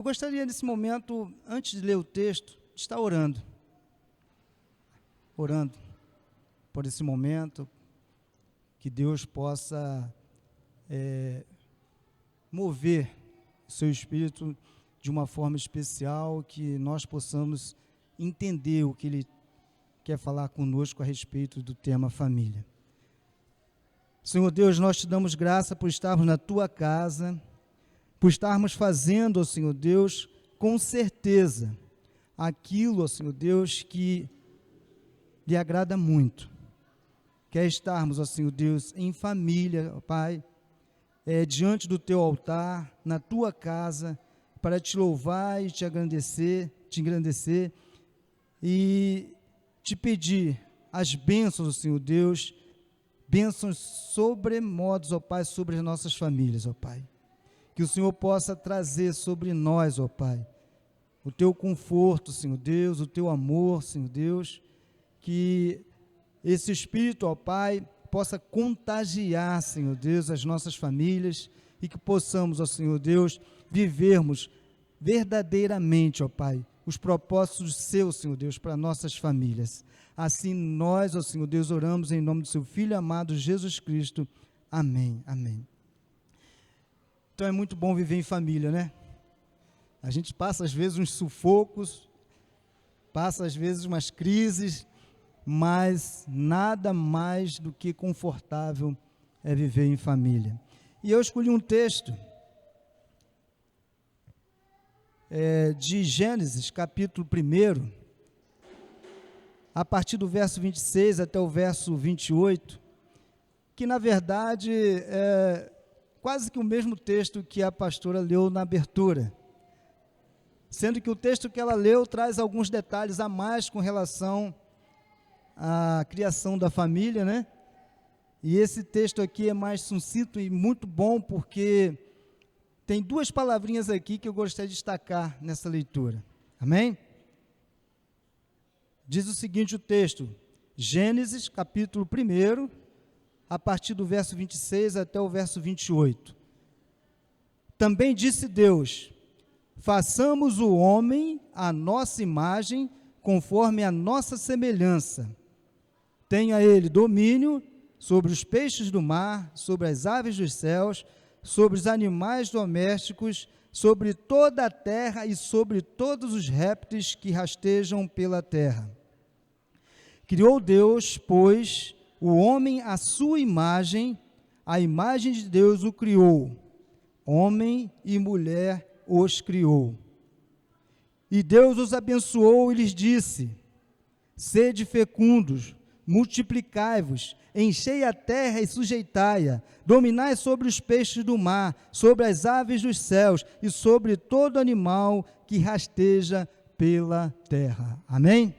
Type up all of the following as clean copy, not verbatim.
Eu gostaria, nesse momento, antes de ler o texto, de estar orando por esse momento, que Deus possa mover o seu Espírito de uma forma especial, que nós possamos entender o que Ele quer falar conosco a respeito do tema família. Senhor Deus, nós te damos graça por estarmos na Tua casa, por estarmos fazendo, ó Senhor Deus, com certeza, aquilo, ó Senhor Deus, que lhe agrada muito. Quer estarmos, ó Senhor Deus, em família, ó Pai, diante do Teu altar, na Tua casa, para te louvar e te engrandecer e te pedir as bênçãos, ó Senhor Deus, bênçãos sobremodos, ó Pai, sobre as nossas famílias, ó Pai. Que o Senhor possa trazer sobre nós, ó Pai, o Teu conforto, Senhor Deus, o Teu amor, Senhor Deus, que esse Espírito, ó Pai, possa contagiar, Senhor Deus, as nossas famílias e que possamos, ó Senhor Deus, vivermos verdadeiramente, ó Pai, os propósitos seus, Senhor Deus, para nossas famílias. Assim nós, ó Senhor Deus, oramos em nome do Seu Filho amado Jesus Cristo. Amém, amém. Então é muito bom viver em família, né? A gente passa às vezes uns sufocos, passa às vezes umas crises, mas nada mais do que confortável é viver em família. E eu escolhi um texto de Gênesis, capítulo 1, a partir do verso 26 até o verso 28, que na verdade é quase que o mesmo texto que a pastora leu na abertura, sendo que o texto que ela leu traz alguns detalhes a mais com relação à criação da família, né? E esse texto aqui é mais sucinto e muito bom, porque tem duas palavrinhas aqui que eu gostaria de destacar nessa leitura. Amém? Diz o seguinte o texto, Gênesis, capítulo 1, a partir do verso 26 até o verso 28. Também disse Deus: façamos o homem à nossa imagem, conforme a nossa semelhança. Tenha ele domínio sobre os peixes do mar, sobre as aves dos céus, sobre os animais domésticos, sobre toda a terra e sobre todos os répteis que rastejam pela terra. Criou Deus, pois, o homem à sua imagem, a imagem de Deus o criou, homem e mulher os criou. E Deus os abençoou e lhes disse: sede fecundos, multiplicai-vos, enchei a terra e sujeitai-a, dominai sobre os peixes do mar, sobre as aves dos céus e sobre todo animal que rasteja pela terra. Amém?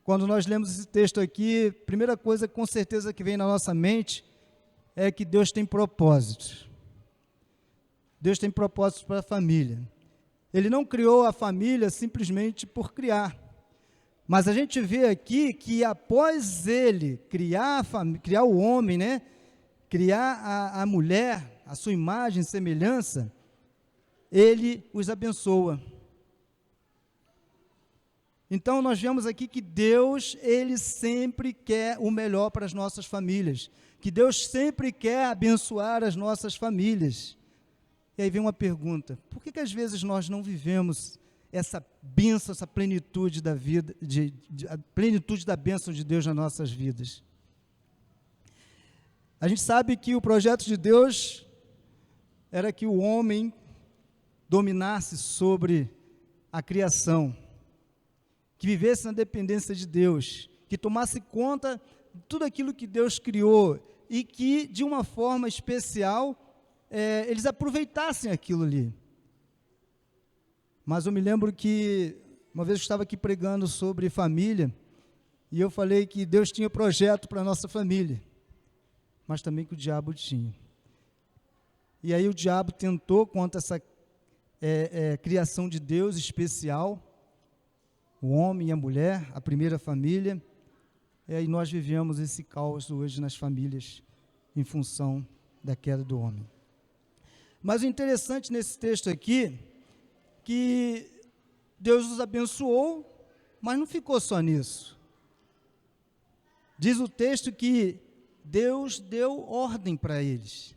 Quando nós lemos esse texto aqui, a primeira coisa com certeza que vem na nossa mente é que Deus tem propósitos. Deus tem propósitos para a família. Ele não criou a família simplesmente por criar. Mas a gente vê aqui que após Ele criar o homem, né? Criar a mulher, a sua imagem e semelhança, Ele os abençoa. Então, nós vemos aqui que Deus, Ele sempre quer o melhor para as nossas famílias, que Deus sempre quer abençoar as nossas famílias. E aí vem uma pergunta: por que às vezes nós não vivemos essa bênção, essa plenitude da vida, a plenitude da bênção de Deus nas nossas vidas? A gente sabe que o projeto de Deus era que o homem dominasse sobre a criação, que vivesse na dependência de Deus, que tomasse conta de tudo aquilo que Deus criou e que, de uma forma especial, eles aproveitassem aquilo ali. Mas eu me lembro que, uma vez eu estava aqui pregando sobre família, e eu falei que Deus tinha projeto para a nossa família, mas também que o diabo tinha. E aí o diabo tentou contra essa criação de Deus especial, o homem e a mulher, a primeira família, e nós vivemos esse caos hoje nas famílias, em função da queda do homem. Mas o interessante nesse texto aqui, que Deus os abençoou, mas não ficou só nisso. Diz o texto que Deus deu ordem para eles,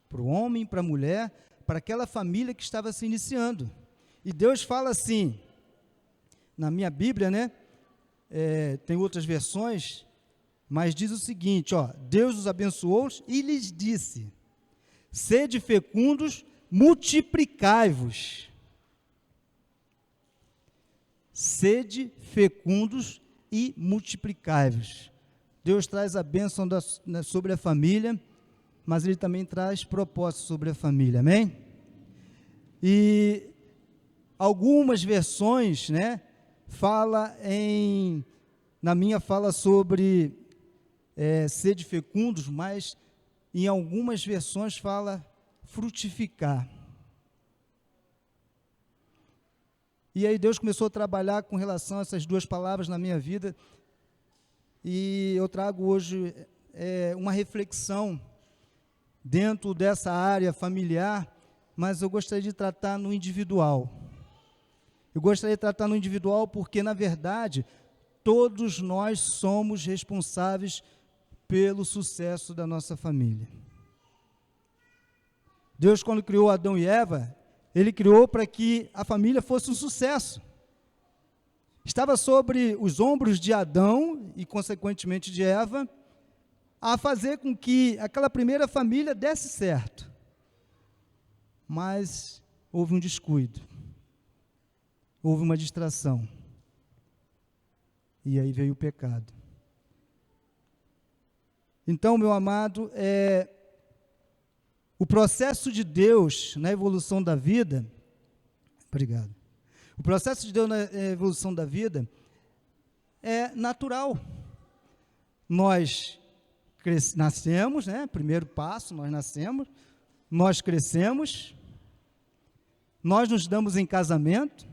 para o homem, para a mulher, para aquela família que estava se iniciando. E Deus fala assim, na minha Bíblia, né? Tem outras versões, mas diz o seguinte, ó, Deus os abençoou e lhes disse, sede fecundos, multiplicai-vos. Sede fecundos e multiplicai-vos. Deus traz a bênção sobre a família, mas Ele também traz propósito sobre a família, amém? E algumas versões, né, na minha fala sobre sede fecundos, mas em algumas versões fala frutificar. E aí Deus começou a trabalhar com relação a essas duas palavras na minha vida, e eu trago hoje uma reflexão dentro dessa área familiar, mas eu gostaria de tratar no individual. Eu gostaria de tratar no individual porque, na verdade, todos nós somos responsáveis pelo sucesso da nossa família. Deus, quando criou Adão e Eva, Ele criou para que a família fosse um sucesso. Estava sobre os ombros de Adão e, consequentemente, de Eva, a fazer com que aquela primeira família desse certo. Mas houve um descuido, houve uma distração, e aí veio o pecado. Então, meu amado, o processo de Deus na evolução da vida, obrigado, o processo de Deus na evolução da vida é natural. Nós nascemos, né? Primeiro passo, nós nascemos, nós crescemos, nós nos damos em casamento,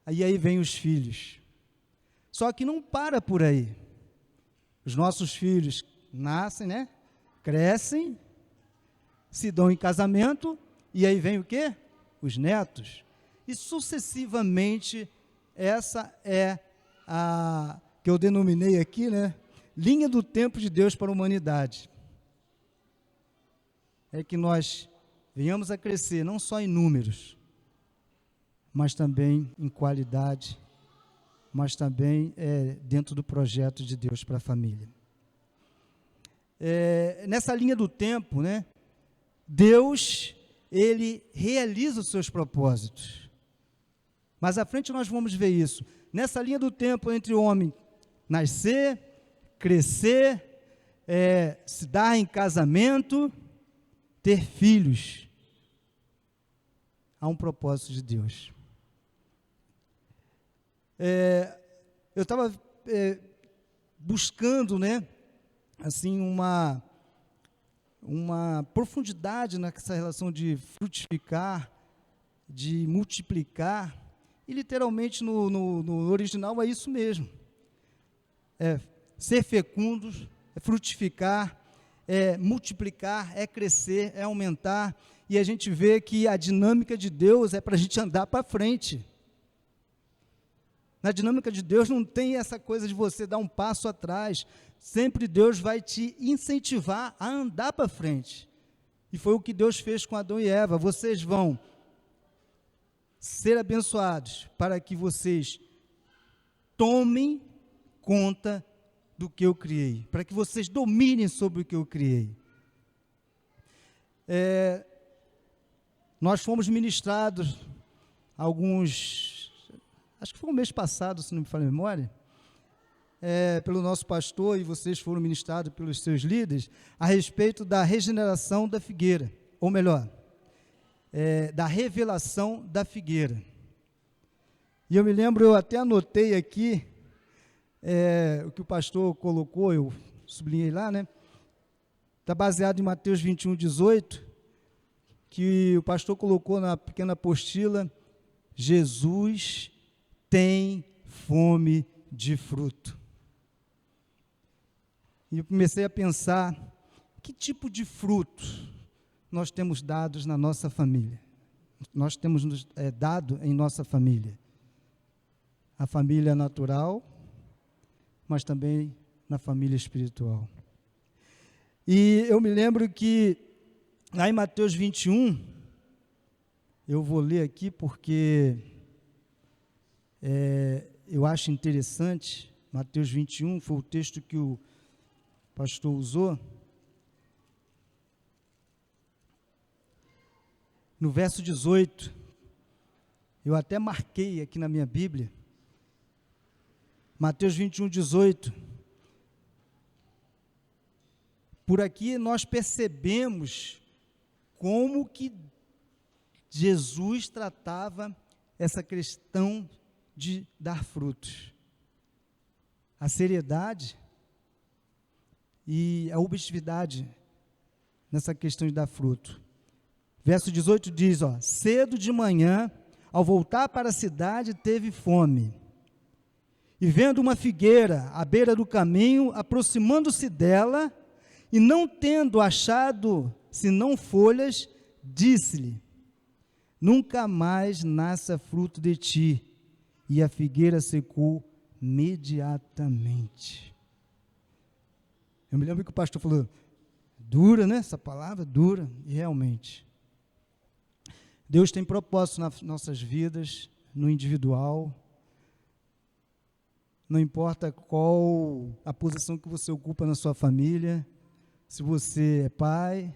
e aí vem os filhos. Só que não para por aí. Os nossos filhos nascem, né? Crescem, se dão em casamento, e aí vem o quê? Os netos. E sucessivamente, essa é a que eu denominei aqui, né? Linha do tempo de Deus para a humanidade. É que nós venhamos a crescer, não só em números, mas também em qualidade, mas também dentro do projeto de Deus para a família. Nessa linha do tempo, né, Deus, Ele realiza os seus propósitos. Mas à frente nós vamos ver isso. Nessa linha do tempo entre o homem nascer, crescer, se dar em casamento, ter filhos, há um propósito de Deus. Eu estava buscando, né, assim, uma profundidade nessa relação de frutificar, de multiplicar, e literalmente no original é isso mesmo. Ser fecundos, é frutificar, é multiplicar, é crescer, é aumentar, e a gente vê que a dinâmica de Deus é para a gente andar para frente. Na dinâmica de Deus não tem essa coisa de você dar um passo atrás, sempre Deus vai te incentivar a andar para frente. E foi o que Deus fez com Adão e Eva. Vocês vão ser abençoados para que vocês tomem conta do que eu criei, para que vocês dominem sobre o que eu criei. Nós fomos ministrados acho que foi o mês passado, se não me falha a memória, pelo nosso pastor, e vocês foram ministrados pelos seus líderes, a respeito da regeneração da figueira, ou melhor, da revelação da figueira. E eu me lembro, eu até anotei aqui, o que o pastor colocou, eu sublinhei lá, né? Está baseado em Mateus 21, 18, que o pastor colocou na pequena apostila: Jesus tem fome de fruto. E eu comecei a pensar, que tipo de fruto nós temos dados na nossa família. Nós temos dado em nossa família. A família natural, mas também na família espiritual. E eu me lembro que, lá em Mateus 21, eu vou ler aqui porque eu acho interessante. Mateus 21 foi o texto que o pastor usou. No verso 18, eu até marquei aqui na minha Bíblia, Mateus 21, 18. Por aqui nós percebemos como que Jesus tratava essa questão de dar frutos. A seriedade e a objetividade nessa questão de dar fruto. Verso 18 diz, cedo de manhã, ao voltar para a cidade, teve fome. E vendo uma figueira à beira do caminho, aproximando-se dela, e não tendo achado senão folhas, disse-lhe, nunca mais nasça fruto de ti. E a figueira secou imediatamente. Eu me lembro que o pastor falou, dura, né? Essa palavra dura, e realmente. Deus tem propósito nas nossas vidas, no individual. Não importa qual a posição que você ocupa na sua família, se você é pai,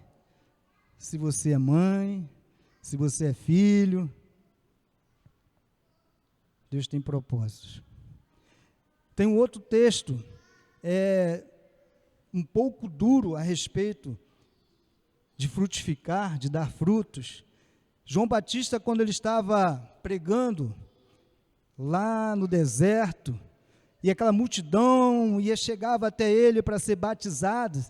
se você é mãe, se você é filho, Deus tem propósitos. Tem um outro texto, um pouco duro a respeito de frutificar, de dar frutos. João Batista, quando ele estava pregando lá no deserto, e aquela multidão chegava até ele para ser batizado,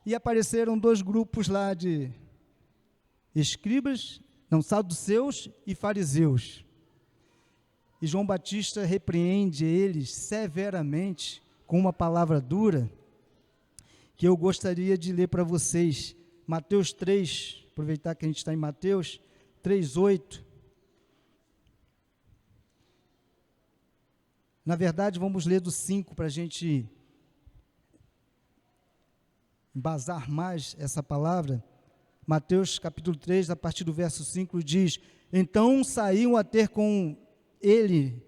e apareceram dois grupos lá de saduceus e fariseus. E João Batista repreende eles severamente, com uma palavra dura, que eu gostaria de ler para vocês. Mateus 3, aproveitar que a gente está em Mateus 3:8. Na verdade, vamos ler do 5 para a gente embasar mais essa palavra. Mateus capítulo 3, a partir do verso 5, diz, então saíam a ter com ele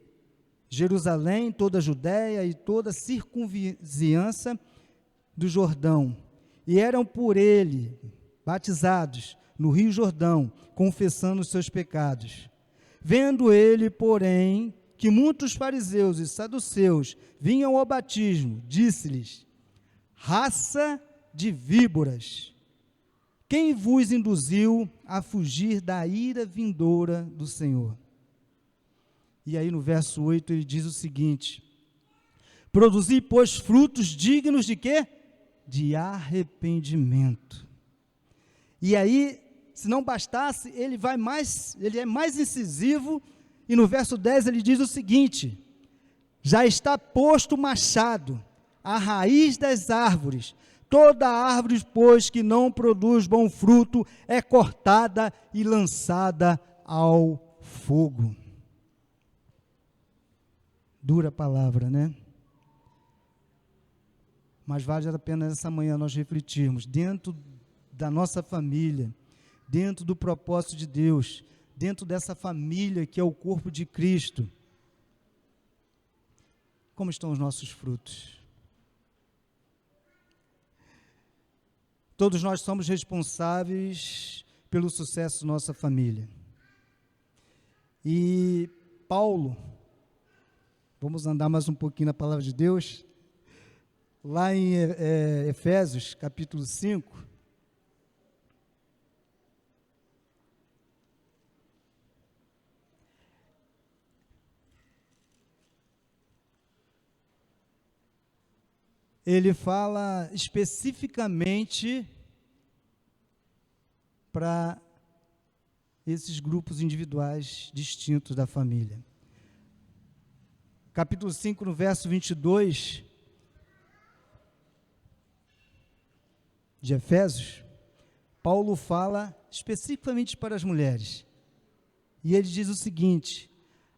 Jerusalém, toda a Judéia e toda a circunvizinhança do Jordão, e eram por ele batizados no rio Jordão, confessando os seus pecados. Vendo ele, porém, que muitos fariseus e saduceus vinham ao batismo, disse-lhes, raça de víboras, quem vos induziu a fugir da ira vindoura do Senhor? E aí no verso 8 ele diz o seguinte, produzi, pois, frutos dignos de quê? De arrependimento. E aí, se não bastasse, ele é mais incisivo, e no verso 10 ele diz o seguinte, já está posto o machado, à raiz das árvores, toda árvore, pois, que não produz bom fruto, é cortada e lançada ao fogo. Dura palavra, né? Mas vale a pena essa manhã nós refletirmos, dentro da nossa família, dentro do propósito de Deus, dentro dessa família que é o corpo de Cristo, como estão os nossos frutos? Todos nós somos responsáveis pelo sucesso da nossa família. E Paulo, vamos andar mais um pouquinho na palavra de Deus, lá em Efésios, capítulo 5, ele fala especificamente para esses grupos individuais distintos da família. Capítulo 5, no verso 22 de Efésios, Paulo fala especificamente para as mulheres. E ele diz o seguinte: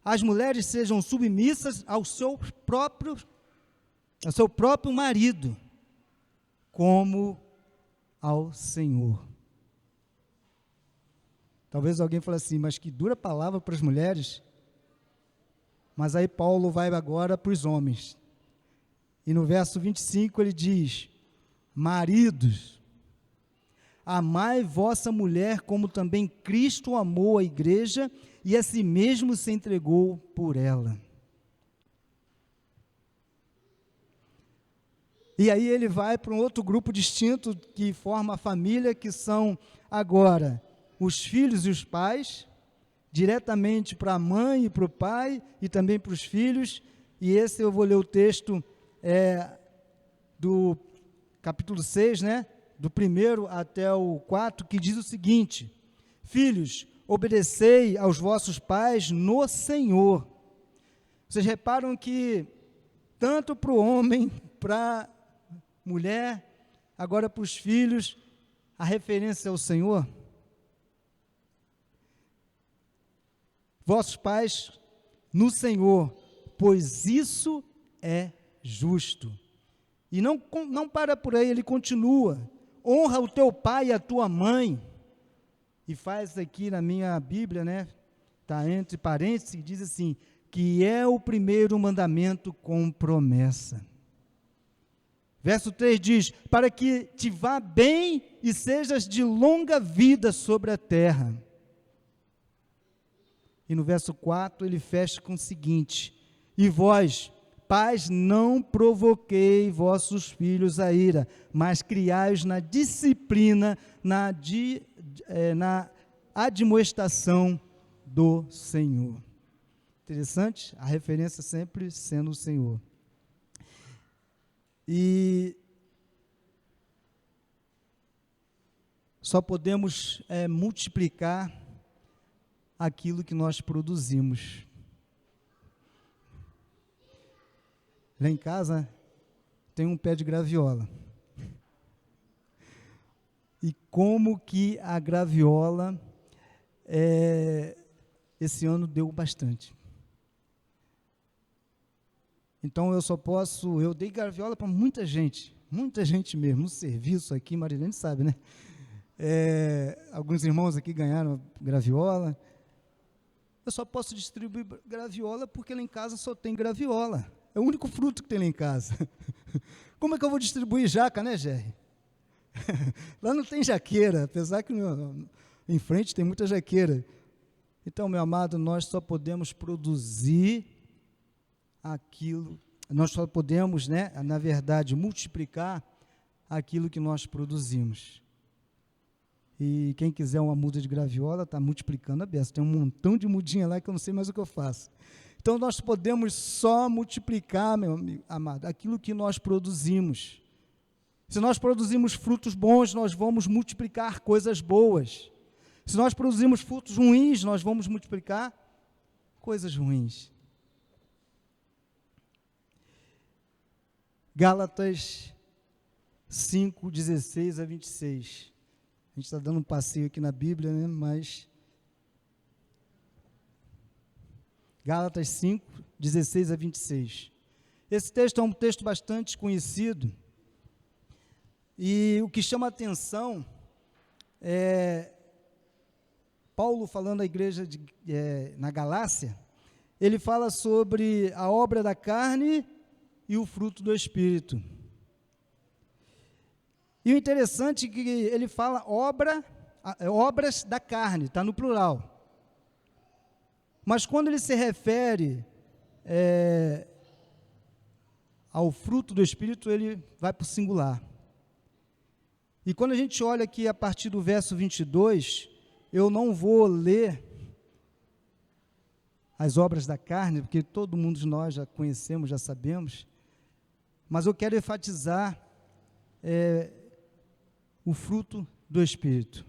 as mulheres sejam submissas ao seu próprio marido, como ao Senhor. Talvez alguém fale assim, mas que dura palavra para as mulheres. Mas aí Paulo vai agora para os homens. E no verso 25 ele diz: maridos, amai vossa mulher como também Cristo amou a igreja e a si mesmo se entregou por ela. E aí ele vai para um outro grupo distinto que forma a família, que são agora os filhos e os pais, diretamente para a mãe e para o pai, e também para os filhos. E esse eu vou ler o texto do capítulo 6, do 1 até o 4, que diz o seguinte: filhos, obedecei aos vossos pais no Senhor. Vocês reparam que tanto para o homem, para a mulher, agora para os filhos, a referência é o Senhor? Vossos pais no Senhor, pois isso é justo. E não para por aí, ele continua: honra o teu pai e a tua mãe. E faz aqui na minha Bíblia, está entre parênteses, diz assim, que é o primeiro mandamento com promessa. Verso 3 diz: para que te vá bem e sejas de longa vida sobre a terra. E no verso 4 ele fecha com o seguinte: e vós, pais, não provoquei vossos filhos a ira, mas criai-os na disciplina, na admoestação do Senhor. Interessante, a referência sempre sendo o Senhor. E só podemos multiplicar aquilo que nós produzimos. Lá em casa tem um pé de graviola. E como que a graviola esse ano deu bastante. Então eu dei graviola para muita gente mesmo, no serviço aqui, Marilene sabe, alguns irmãos aqui ganharam graviola. Eu só posso distribuir graviola porque lá em casa só tem graviola. É o único fruto que tem lá em casa. Como é que eu vou distribuir jaca, Jerry? Lá não tem jaqueira, apesar que em frente tem muita jaqueira. Então, meu amado, nós só podemos produzir aquilo, nós só podemos, na verdade, multiplicar aquilo que nós produzimos. E quem quiser uma muda de graviola, está multiplicando a beça. Tem um montão de mudinha lá que eu não sei mais o que eu faço. Então, nós podemos só multiplicar, meu amigo, amado, aquilo que nós produzimos. Se nós produzimos frutos bons, nós vamos multiplicar coisas boas. Se nós produzimos frutos ruins, nós vamos multiplicar coisas ruins. Gálatas 5, 16 a 26. A gente está dando um passeio aqui na Bíblia, mas Gálatas 5, 16 a 26. Esse texto é um texto bastante conhecido, e o que chama a atenção é Paulo falando à igreja na Galácia. Ele fala sobre a obra da carne e o fruto do Espírito. E o interessante é que ele fala obras da carne, está no plural. Mas quando ele se refere ao fruto do Espírito, ele vai para o singular. E quando a gente olha aqui a partir do verso 22, eu não vou ler as obras da carne, porque todo mundo de nós já conhecemos, já sabemos, mas eu quero enfatizar o fruto do Espírito.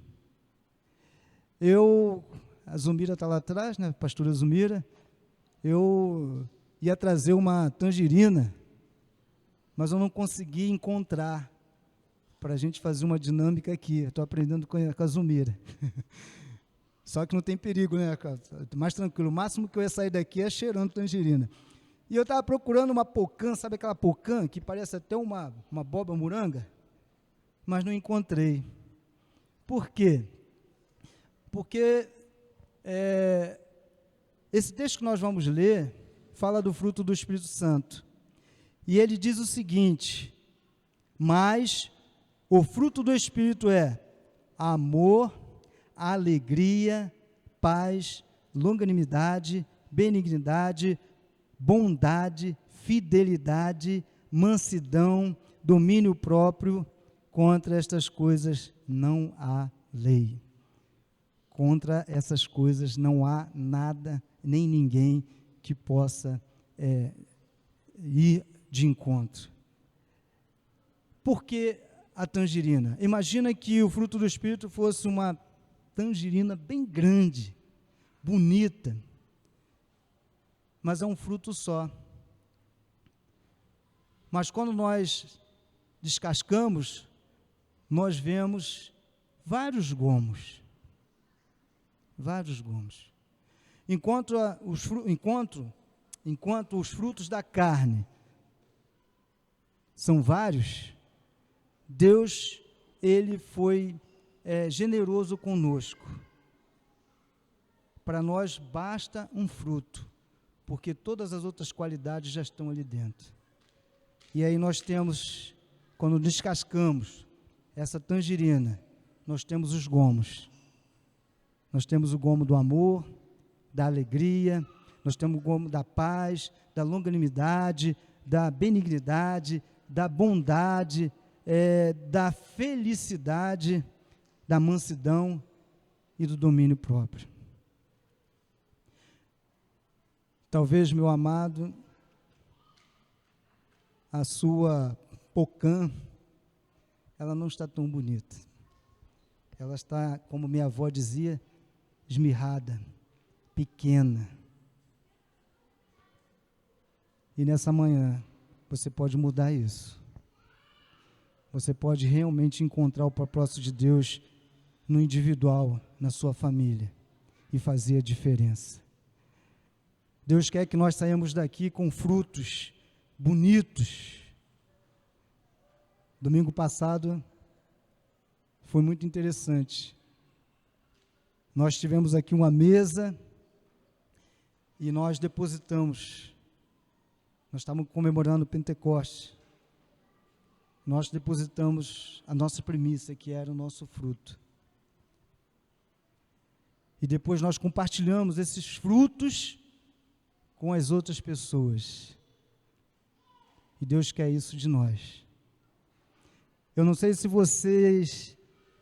A Zumira está lá atrás, pastora Zumira, eu ia trazer uma tangerina, mas eu não consegui encontrar para a gente fazer uma dinâmica aqui. Estou aprendendo com a Zumira. Só que não tem perigo, né? Mais tranquilo. O máximo que eu ia sair daqui é cheirando tangerina. E eu estava procurando uma pocã, sabe aquela pocã que parece até uma abóbora moranga? Mas não encontrei. Por quê? Porque esse texto que nós vamos ler fala do fruto do Espírito Santo. E ele diz o seguinte: mas o fruto do Espírito é amor, alegria, paz, longanimidade, benignidade, bondade, fidelidade, mansidão, domínio próprio. Contra estas coisas não há lei. Contra essas coisas não há nada, nem ninguém que possa ir de encontro. Por que a tangerina? Imagina que o fruto do Espírito fosse uma tangerina bem grande, bonita, mas é um fruto só. Mas quando nós descascamos, nós vemos vários gomos. Vários gomos. Enquanto os frutos da carne são vários, Deus, Ele foi generoso conosco. Para nós basta um fruto, porque todas as outras qualidades já estão ali dentro. E aí nós temos, quando descascamos essa tangerina, nós temos os gomos. Nós temos o gomo do amor, da alegria, nós temos o gomo da paz, da longanimidade, da benignidade, da bondade, da felicidade, da mansidão e do domínio próprio. Talvez, meu amado, a sua pocã, ela não está tão bonita. Ela está, como minha avó dizia, esmirrada, pequena. E nessa manhã, você pode mudar isso. Você pode realmente encontrar o propósito de Deus no individual, na sua família, e fazer a diferença. Deus quer que nós saímos daqui com frutos bonitos. Domingo passado foi muito interessante. Nós tivemos aqui uma mesa e nós depositamos. Nós estávamos comemorando o Pentecostes. Nós depositamos a nossa primícia, que era o nosso fruto. E depois nós compartilhamos esses frutos com as outras pessoas. E Deus quer isso de nós. Eu não sei se vocês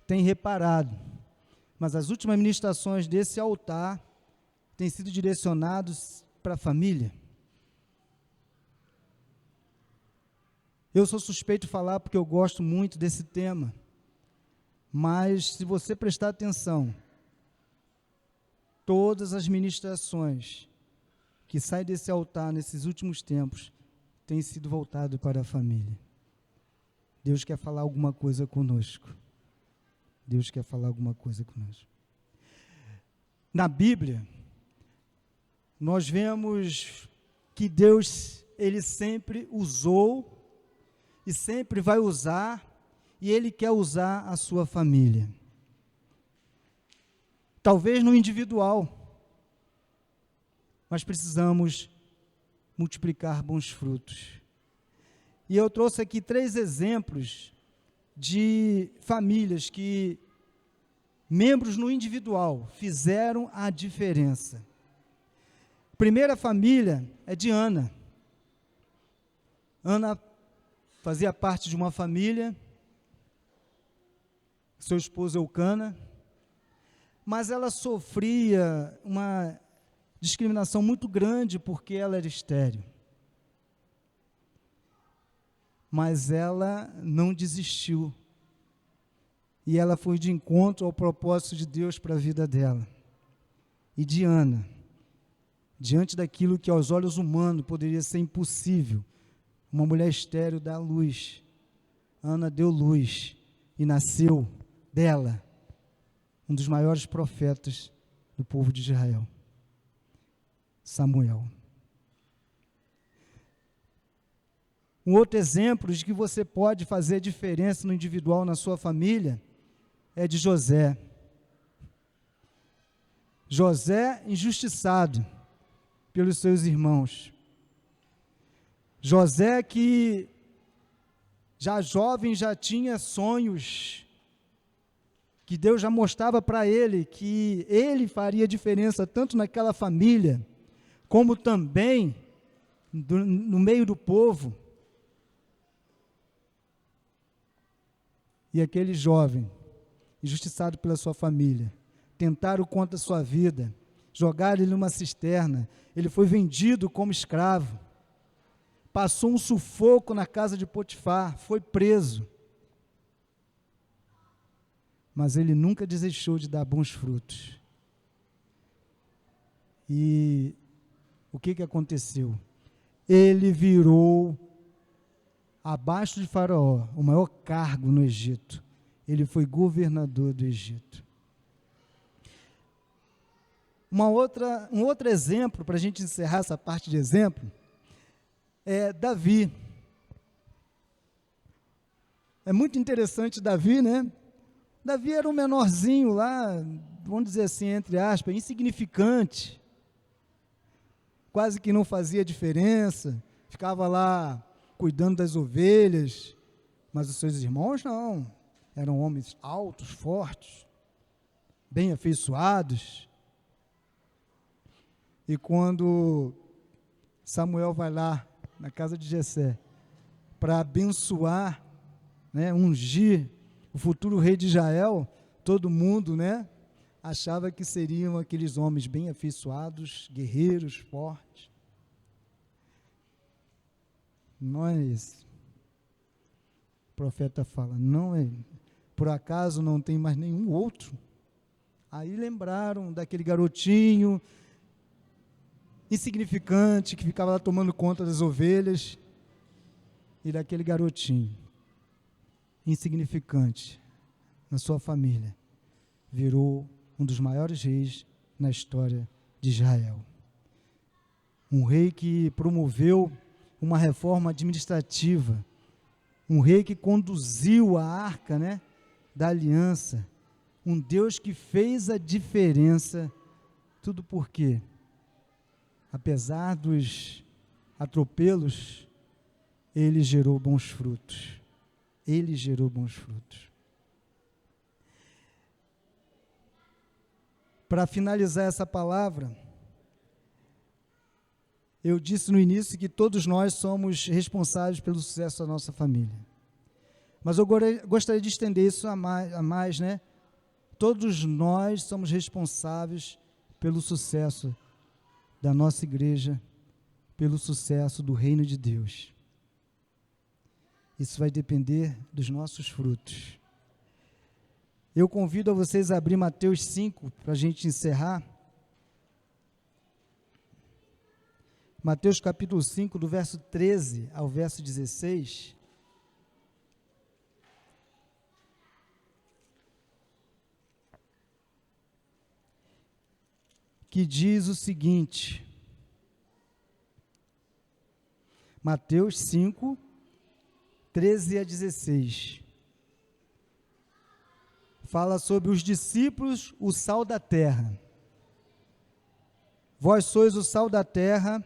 têm reparado, mas as últimas ministrações desse altar têm sido direcionadas para a família. Eu sou suspeito de falar porque eu gosto muito desse tema, mas se você prestar atenção, todas as ministrações que saem desse altar nesses últimos tempos têm sido voltadas para a família. Deus quer falar alguma coisa conosco. Deus quer falar alguma coisa conosco. Na Bíblia, nós vemos que Deus, Ele sempre usou e sempre vai usar, e Ele quer usar a sua família. Talvez no individual, mas precisamos multiplicar bons frutos. E eu trouxe aqui 3 exemplos de famílias que membros no individual fizeram a diferença. A primeira família é de Ana. Ana fazia parte de uma família, seu esposo Eucana, mas ela sofria uma discriminação muito grande porque ela era estéril. Mas ela não desistiu. E ela foi de encontro ao propósito de Deus para a vida dela. E de Ana, diante daquilo que aos olhos humanos poderia ser impossível, uma mulher estéril dá luz. Ana deu luz e nasceu dela um dos maiores profetas do povo de Israel, Samuel. Um outro exemplo de que você pode fazer diferença no individual, na sua família, é de José. José injustiçado pelos seus irmãos. José que já jovem já tinha sonhos, que Deus já mostrava para ele que ele faria diferença tanto naquela família, como também no meio do povo. E aquele jovem, injustiçado pela sua família, tentaram contra a sua vida, jogaram ele numa cisterna, ele foi vendido como escravo, passou um sufoco na casa de Potifar, foi preso, mas ele nunca desistiu de dar bons frutos. E o que aconteceu? Ele virou, abaixo de Faraó, o maior cargo no Egito. Ele foi governador do Egito. Um outro exemplo, para a gente encerrar essa parte de exemplo, é Davi. É muito interessante Davi, né? Davi era um menorzinho lá, vamos dizer assim, entre aspas, insignificante, quase que não fazia diferença, ficava lá cuidando das ovelhas, mas os seus irmãos não, eram homens altos, fortes, bem afeiçoados. E quando Samuel vai lá na casa de Jessé para abençoar, né, ungir o futuro rei de Israel, todo mundo, né, achava que seriam aqueles homens bem afeiçoados, guerreiros, fortes. Não é isso. O profeta fala, não é, por acaso não tem mais nenhum outro? Aí lembraram daquele garotinho insignificante que ficava lá tomando conta das ovelhas, e daquele garotinho insignificante na sua família virou um dos maiores reis na história de Israel. Um rei que promoveu uma reforma administrativa, um rei que conduziu a arca, né, da aliança, um Deus que fez a diferença. Tudo por quê? Apesar dos atropelos, ele gerou bons frutos. Ele gerou bons frutos. Para finalizar essa palavra, eu disse no início que todos nós somos responsáveis pelo sucesso da nossa família. Mas eu gostaria de estender isso a mais, né? Todos nós somos responsáveis pelo sucesso da nossa igreja, pelo sucesso do reino de Deus. Isso vai depender dos nossos frutos. Eu convido a vocês a abrir Mateus 5, para a gente encerrar. Mateus capítulo 5, do verso 13 ao verso 16. Que diz o seguinte, Mateus 5, 13 a 16, fala sobre os discípulos, o sal da terra. Vós sois o sal da terra,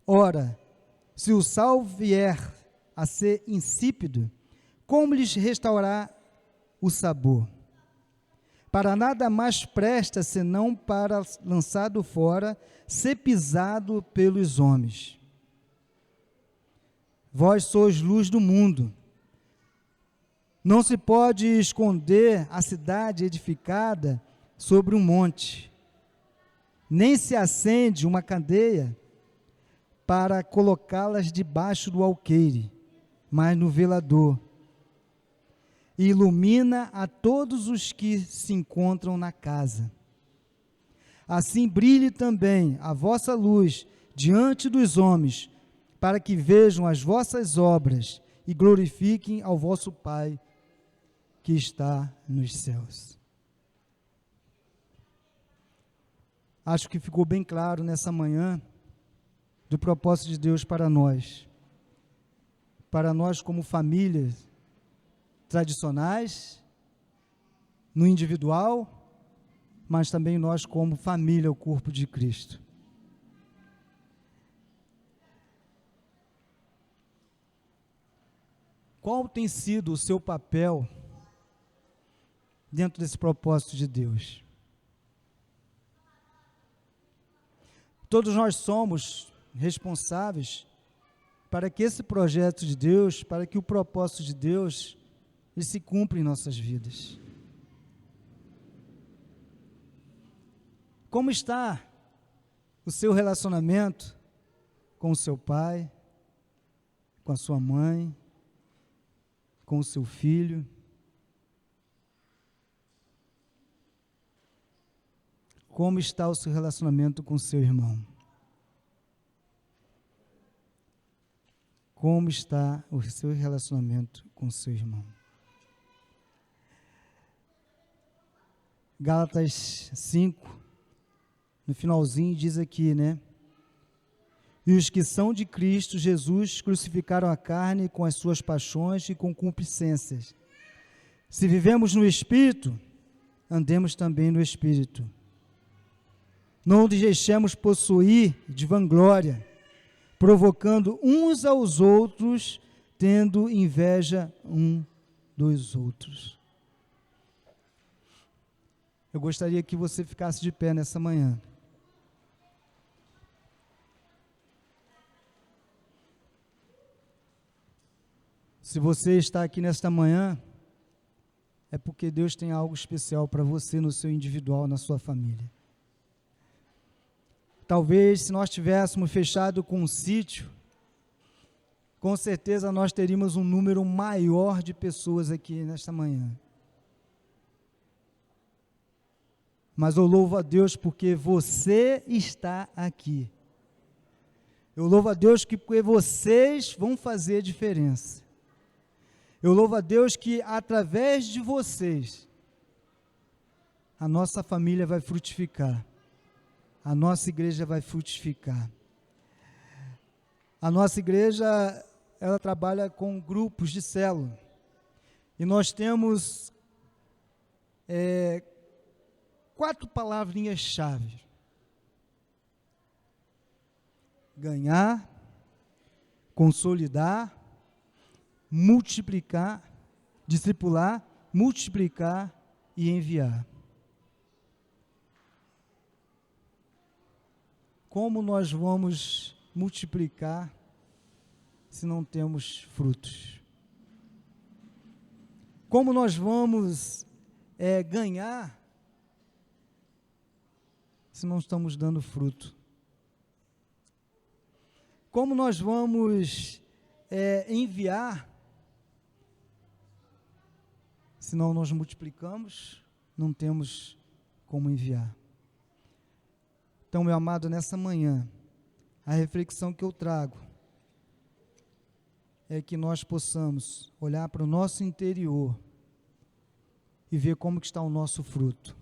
ora, se o sal vier a ser insípido, como lhes restaurar o sabor? Para nada mais presta, senão para, lançado fora, ser pisado pelos homens. Vós sois luz do mundo. Não se pode esconder a cidade edificada sobre um monte, nem se acende uma candeia para colocá-las debaixo do alqueire, mas no velador, e ilumina a todos os que se encontram na casa. Assim brilhe também a vossa luz diante dos homens, para que vejam as vossas obras e glorifiquem ao vosso Pai que está nos céus. Acho que ficou bem claro nessa manhã do propósito de Deus para nós como famílias tradicionais, no individual, mas também nós como família, o corpo de Cristo. Qual tem sido o seu papel dentro desse propósito de Deus? Todos nós somos responsáveis para que esse projeto de Deus, para que o propósito de Deus, ele se cumpra em nossas vidas. Como está o seu relacionamento com o seu pai, com a sua mãe, com o seu filho? Como está o seu relacionamento com o seu irmão? Como está o seu relacionamento com o seu irmão? Gálatas 5, no finalzinho diz aqui, né? E os que são de Cristo Jesus crucificaram a carne com as suas paixões e concupiscências. Se vivemos no Espírito, andemos também no Espírito. Não nos deixemos possuir de vanglória, provocando uns aos outros, tendo inveja um dos outros. Eu gostaria que você ficasse de pé nessa manhã. Se você está aqui nesta manhã, é porque Deus tem algo especial para você no seu individual, na sua família. Talvez, se nós tivéssemos fechado com um sítio, com certeza nós teríamos um número maior de pessoas aqui nesta manhã. Mas eu louvo a Deus porque você está aqui. Eu louvo a Deus porque vocês vão fazer diferença. Eu louvo a Deus que através de vocês, a nossa família vai frutificar. A nossa igreja vai frutificar. A nossa igreja, ela trabalha com grupos de célula. E nós temos 4 palavrinhas-chave. Ganhar, consolidar, multiplicar, discipular, multiplicar e enviar. Como nós vamos multiplicar se não temos frutos? Como nós vamos ganhar se não estamos dando fruto? Como nós vamos enviar se não nós multiplicamos, não temos como enviar? Então, meu amado, nessa manhã, a reflexão que eu trago é que nós possamos olhar para o nosso interior e ver como que está o nosso fruto.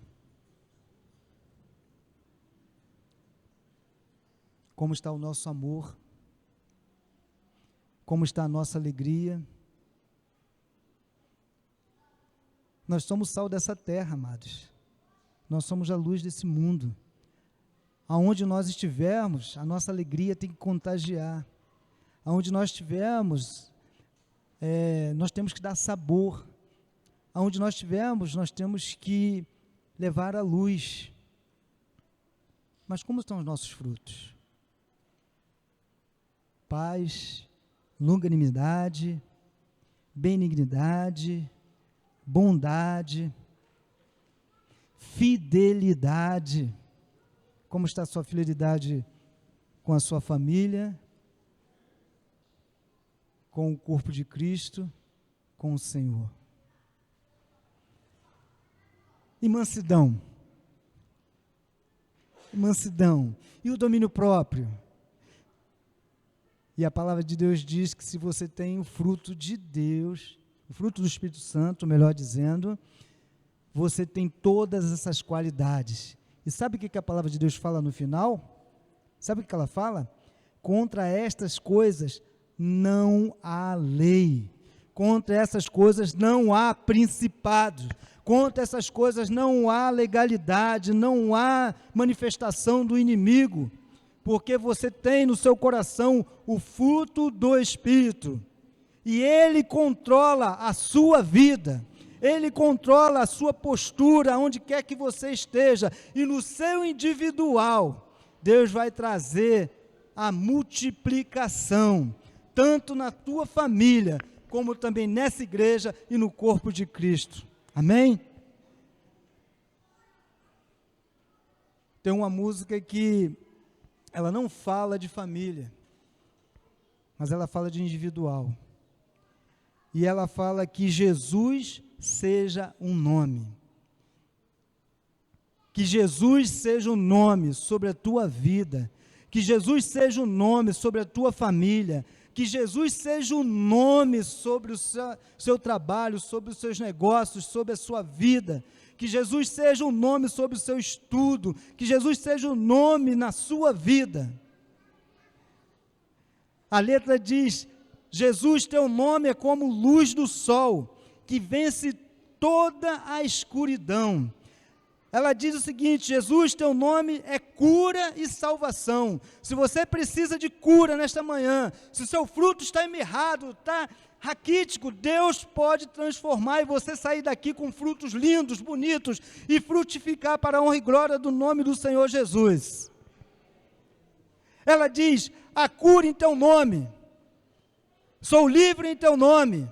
Como está o nosso amor, como está a nossa alegria. Nós somos sal dessa terra, amados. Nós somos a luz desse mundo. Aonde nós estivermos, a nossa alegria tem que contagiar. Aonde nós estivermos, nós temos que dar sabor. Aonde nós estivermos, nós temos que levar a luz. Mas como estão os nossos frutos? Paz, longanimidade, benignidade, bondade, fidelidade. Como está a sua fidelidade com a sua família, com o corpo de Cristo, com o Senhor? E mansidão? Mansidão. E o domínio próprio? E a palavra de Deus diz que se você tem o fruto de Deus, o fruto do Espírito Santo, melhor dizendo, você tem todas essas qualidades. E sabe o que a palavra de Deus fala no final? Sabe o que ela fala? Contra estas coisas não há lei. Contra essas coisas não há principado. Contra essas coisas não há legalidade, não há manifestação do inimigo. Porque você tem no seu coração o fruto do Espírito. E ele controla a sua vida. Ele controla a sua postura, onde quer que você esteja. E no seu individual, Deus vai trazer a multiplicação, tanto na tua família, como também nessa igreja e no corpo de Cristo. Amém? Tem uma música que ela não fala de família, mas ela fala de individual. E ela fala que Jesus seja um nome. Que Jesus seja um nome sobre a tua vida. Que Jesus seja um nome sobre a tua família. Que Jesus seja um nome sobre o seu trabalho, sobre os seus negócios, sobre a sua vida. Que Jesus seja um nome sobre o seu estudo. Que Jesus seja um nome na sua vida. A letra diz: Jesus, teu nome é como luz do sol, que vence toda a escuridão. Ela diz o seguinte: Jesus, teu nome é cura e salvação. Se você precisa de cura nesta manhã, se o seu fruto está emirrado, está raquítico, Deus pode transformar e você sair daqui com frutos lindos, bonitos e frutificar para a honra e glória do nome do Senhor Jesus. Ela diz: a cura em teu nome, sou livre em teu nome,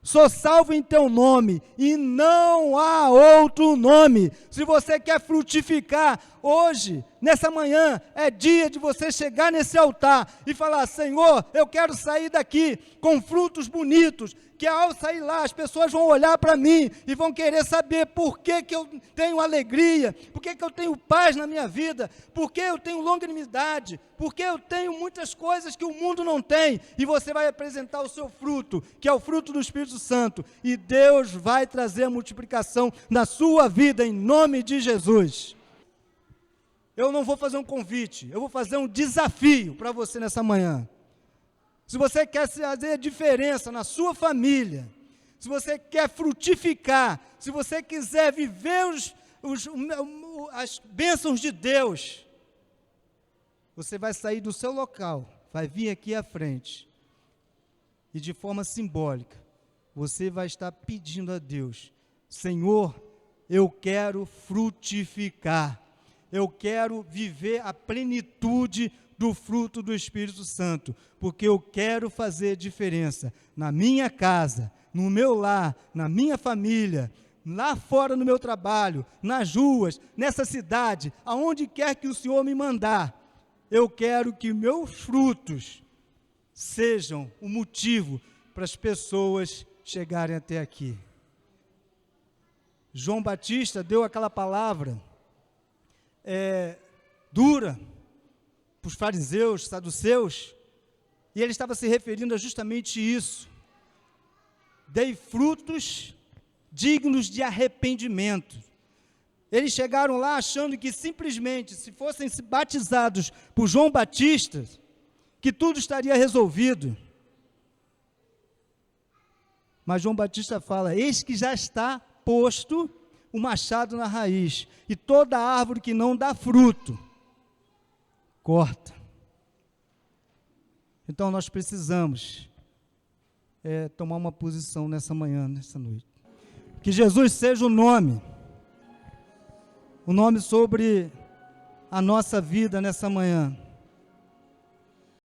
sou salvo em teu nome, e não há outro nome. Se você quer frutificar, hoje, nessa manhã, é dia de você chegar nesse altar e falar: Senhor, eu quero sair daqui com frutos bonitos, que ao sair lá, as pessoas vão olhar para mim e vão querer saber por que eu tenho alegria, por que eu tenho paz na minha vida, por que eu tenho longanimidade, por que eu tenho muitas coisas que o mundo não tem, e você vai apresentar o seu fruto, que é o fruto do Espírito Santo, e Deus vai trazer a multiplicação na sua vida, em nome de Jesus. Eu não vou fazer um convite, eu vou fazer um desafio para você nessa manhã. Se você quer fazer a diferença na sua família, se você quer frutificar, se você quiser viver as bênçãos de Deus, você vai sair do seu local, vai vir aqui à frente, e de forma simbólica, você vai estar pedindo a Deus: Senhor, eu quero frutificar, eu quero viver a plenitude do fruto do Espírito Santo, porque eu quero fazer diferença na minha casa, no meu lar, na minha família, lá fora no meu trabalho, nas ruas, nessa cidade, aonde quer que o Senhor me mandar. Eu quero que meus frutos sejam o motivo para as pessoas chegarem até aqui. João Batista deu aquela palavra dura para os fariseus, saduceus, e ele estava se referindo a justamente isso: dei frutos dignos de arrependimento. Eles chegaram lá achando que simplesmente, se fossem batizados por João Batista, que tudo estaria resolvido. Mas João Batista fala: eis que já está posto o machado na raiz, e toda árvore que não dá fruto, corta. Então nós precisamos tomar uma posição nessa manhã, nessa noite. Que Jesus seja o nome sobre a nossa vida nessa manhã.